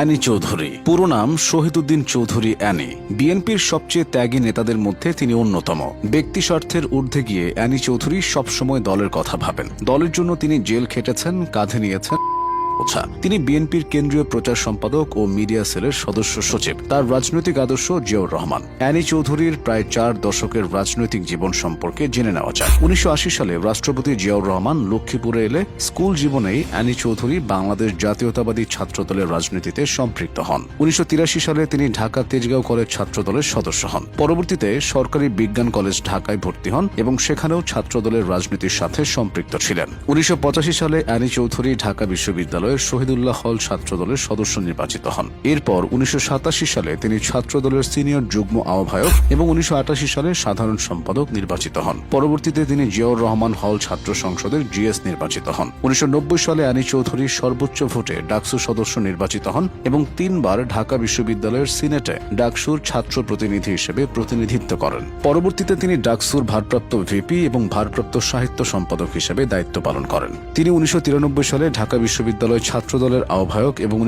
Annie Chowdhury, পুরো নাম Shahiduddin Chowdhury Annie. বিএনপির সবচেয়ে ত্যাগী নেতাদের মধ্যে তিনি অন্যতম। ব্যক্তি স্বার্থের ঊর্ধ্বে গিয়ে অ্যানি চৌধুরী সবসময় দলের কথা ভাবেন। দলের জন্য তিনি জেল খেটেছেন, কাঁধে নিয়েছেন। তিনি বিএনপির কেন্দ্রীয় প্রচার সম্পাদক ও মিডিয়া সেলের সদস্য সচিব। তার রাজনৈতিক আদর্শ জিয়াউর রহমান। অ্যানি চৌধুরীর প্রায় 4 দশকের রাজনৈতিক জীবন সম্পর্কে জেনে নেওয়া যায়। 1980 সালে রাষ্ট্রপতি জিয়াউর রহমান লক্ষ্মীপুরে এলে স্কুল জীবনেই অ্যানি চৌধুরী বাংলাদেশ জাতীয়তাবাদী ছাত্রদলের রাজনীতিতে সম্পৃক্ত হন। 1983 সালে তিনি ঢাকা তেজগাঁও কলেজ ছাত্রদলের সদস্য হন। পরবর্তীতে সরকারি বিজ্ঞান কলেজ ঢাকায় ভর্তি হন এবং সেখানেও ছাত্রদলের রাজনীতির সাথে সম্পৃক্ত ছিলেন। 1985 সালে অ্যানি চৌধুরী ঢাকা বিশ্ববিদ্যালয় শহীদুল্লাহ হল ছাত্রদলের সদস্য নির্বাচিত হন। এরপর 1987 সালে তিনি ছাত্রদলের সিনিয়র যুগ্ম আহ্বায়ক এবং 1988 সালে সাধারণ সম্পাদক নির্বাচিত হন। পরবর্তীতে তিনি জিয়াউর রহমান হল ছাত্র সংসদের জিএস নির্বাচিত হন। 1990 সালে অ্যানি চৌধুরী সর্বোচ্চ ভোটে ডাকসু সদস্য নির্বাচিত হন এবং 3 বার ঢাকা বিশ্ববিদ্যালয়ের সিনেটে ডাকসুর ছাত্র প্রতিনিধি হিসেবে প্রতিনিধিত্ব করেন। পরবর্তীতে তিনি ডাকসুর ভারপ্রাপ্ত ভিপি এবং ভারপ্রাপ্ত সাহিত্য সম্পাদক হিসেবে দায়িত্ব পালন করেন। তিনি 1993 সালে ঢাকা বিশ্ববিদ্যালয় ছাত্রদলের আহ্বায়ক এবং